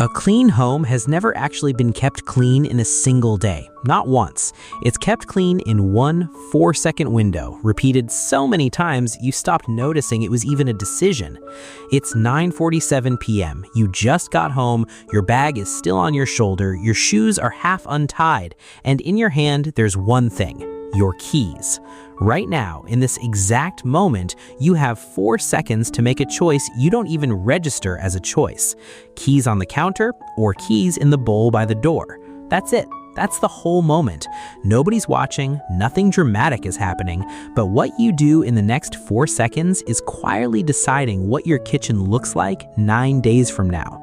A clean home has never actually been kept clean in a single day, not once. It's kept clean in one 4-second window, repeated so many times you stopped noticing it was even a decision. It's 9:47 p.m. You just got home, your bag is still on your shoulder, your shoes are half untied, and in your hand there's one thing: your keys. Right now, in this exact moment, you have 4 seconds to make a choice you don't even register as a choice. Keys on the counter or keys in the bowl by the door. That's it. That's the whole moment. Nobody's watching, nothing dramatic is happening, but what you do in the next 4 seconds is quietly deciding what your kitchen looks like 9 days from now.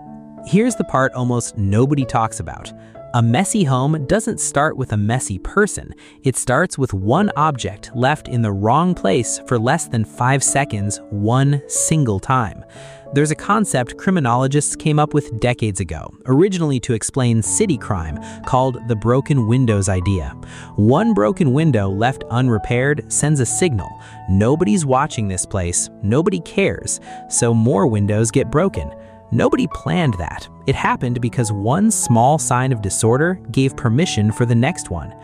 Here's the part almost nobody talks about. A messy home doesn't start with a messy person. It starts with one object left in the wrong place for less than 5 seconds, one single time. There's a concept criminologists came up with decades ago, originally to explain city crime, called the broken windows idea. One broken window left unrepaired sends a signal. Nobody's watching this place, nobody cares, so more windows get broken. Nobody planned that. It happened because one small sign of disorder gave permission for the next one.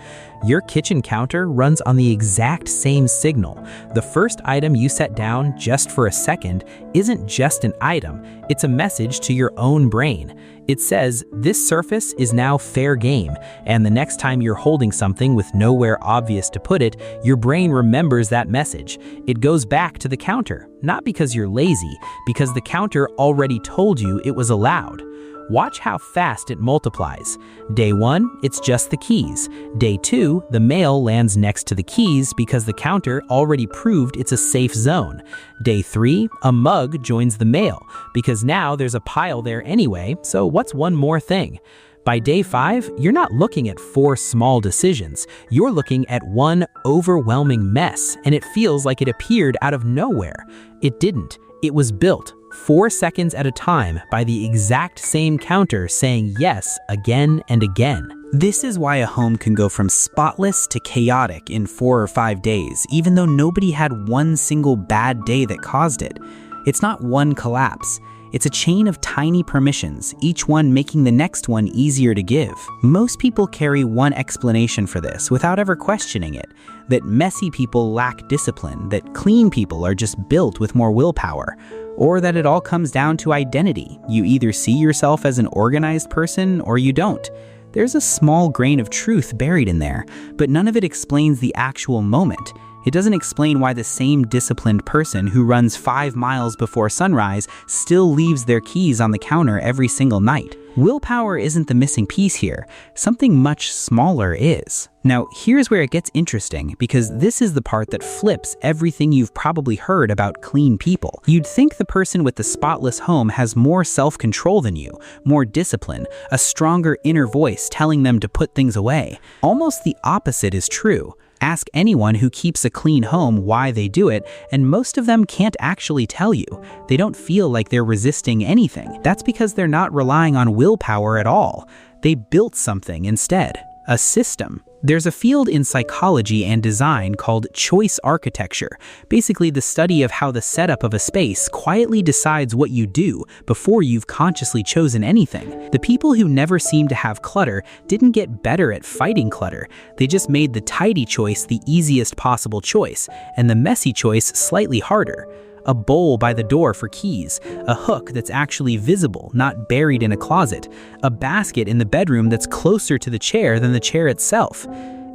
Your kitchen counter runs on the exact same signal. The first item you set down just for a second isn't just an item, it's a message to your own brain. It says, this surface is now fair game, and the next time you're holding something with nowhere obvious to put it, your brain remembers that message. It goes back to the counter, not because you're lazy, because the counter already told you it was allowed. Watch how fast it multiplies. Day 1, it's just the keys. Day 2, the mail lands next to the keys because the counter already proved it's a safe zone. Day 3, a mug joins the mail because now there's a pile there anyway, so what's one more thing? By day 5, you're not looking at 4 small decisions. You're looking at one overwhelming mess, and it feels like it appeared out of nowhere. It didn't. It was built 4 seconds at a time by the exact same counter saying yes again and again. This is why a home can go from spotless to chaotic in 4 or 5 days, even though nobody had one single bad day that caused it. It's not one collapse. It's a chain of tiny permissions, each one making the next one easier to give. Most people carry one explanation for this without ever questioning it: that messy people lack discipline, that clean people are just built with more willpower, or that it all comes down to identity. You either see yourself as an organized person or you don't. There's a small grain of truth buried in there, but none of it explains the actual moment. It doesn't explain why the same disciplined person who runs 5 miles before sunrise still leaves their keys on the counter every single night. Willpower isn't the missing piece here. Something much smaller is. Now, here's where it gets interesting, because this is the part that flips everything you've probably heard about clean people. You'd think the person with the spotless home has more self-control than you, more discipline, a stronger inner voice telling them to put things away. Almost the opposite is true. Ask anyone who keeps a clean home why they do it, and most of them can't actually tell you. They don't feel like they're resisting anything. That's because they're not relying on willpower at all. They built something instead, a system. There's a field in psychology and design called choice architecture, basically the study of how the setup of a space quietly decides what you do before you've consciously chosen anything. The people who never seemed to have clutter didn't get better at fighting clutter. They just made the tidy choice the easiest possible choice, and the messy choice slightly harder. A bowl by the door for keys, a hook that's actually visible, not buried in a closet, a basket in the bedroom that's closer to the chair than the chair itself.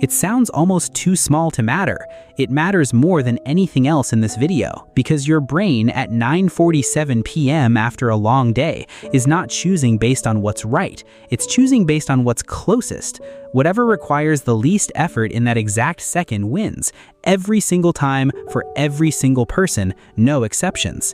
It sounds almost too small to matter. It matters more than anything else in this video, because your brain at 9:47 p.m. after a long day is not choosing based on what's right. It's choosing based on what's closest. Whatever requires the least effort in that exact second wins. Every single time, for every single person, no exceptions.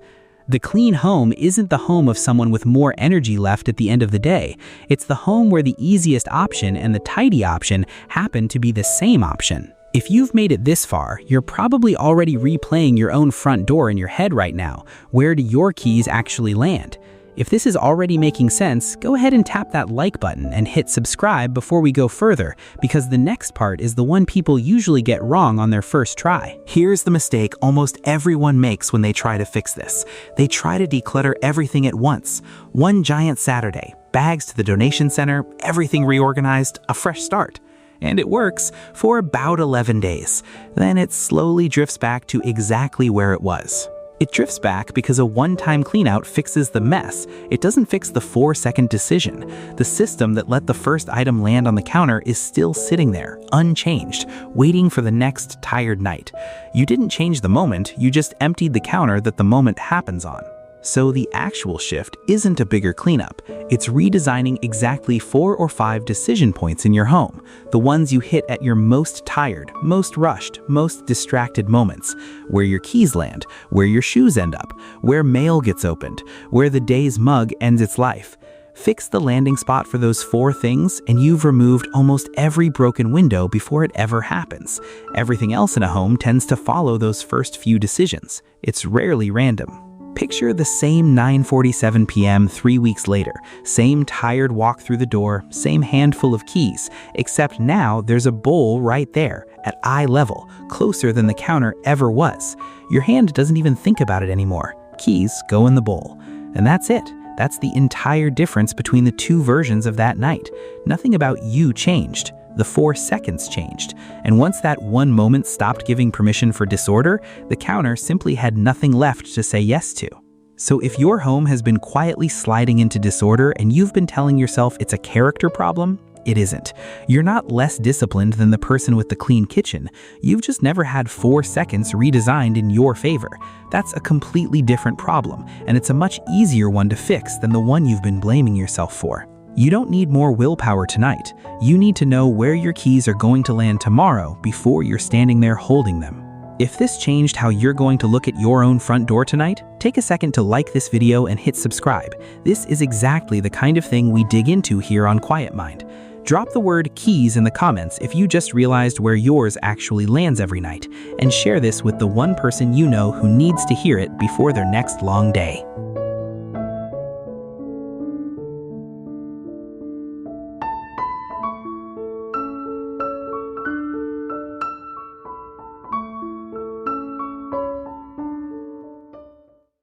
The clean home isn't the home of someone with more energy left at the end of the day. It's the home where the easiest option and the tidy option happen to be the same option. If you've made it this far, you're probably already replaying your own front door in your head right now. Where do your keys actually land? If this is already making sense, go ahead and tap that like button and hit subscribe before we go further, because the next part is the one people usually get wrong on their first try. Here's the mistake almost everyone makes when they try to fix this. They try to declutter everything at once. One giant Saturday, bags to the donation center, everything reorganized, a fresh start. And it works for about 11 days. Then it slowly drifts back to exactly where it was. It drifts back because a one-time cleanout fixes the mess. It doesn't fix the 4-second decision. The system that let the first item land on the counter is still sitting there, unchanged, waiting for the next tired night. You didn't change the moment, you just emptied the counter that the moment happens on. So the actual shift isn't a bigger cleanup. It's redesigning exactly 4 or 5 decision points in your home, the ones you hit at your most tired, most rushed, most distracted moments, where your keys land, where your shoes end up, where mail gets opened, where the day's mug ends its life. Fix the landing spot for those 4 things, and you've removed almost every broken window before it ever happens. Everything else in a home tends to follow those first few decisions. It's rarely random. Picture the same 9:47 p.m. 3 weeks later, same tired walk through the door, same handful of keys, except now there's a bowl right there, at eye level, closer than the counter ever was. Your hand doesn't even think about it anymore. Keys go in the bowl. And that's it. That's the entire difference between the 2 versions of that night. Nothing about you changed. The 4 seconds changed, and once that one moment stopped giving permission for disorder, the counter simply had nothing left to say yes to. So if your home has been quietly sliding into disorder and you've been telling yourself it's a character problem, it isn't. You're not less disciplined than the person with the clean kitchen. You've just never had 4 seconds redesigned in your favor. That's a completely different problem, and it's a much easier one to fix than the one you've been blaming yourself for. You don't need more willpower tonight. You need to know where your keys are going to land tomorrow before you're standing there holding them. If this changed how you're going to look at your own front door tonight, take a second to like this video and hit subscribe. This is exactly the kind of thing we dig into here on QuietMind. Drop the word keys in the comments if you just realized where yours actually lands every night, and share this with the one person you know who needs to hear it before their next long day.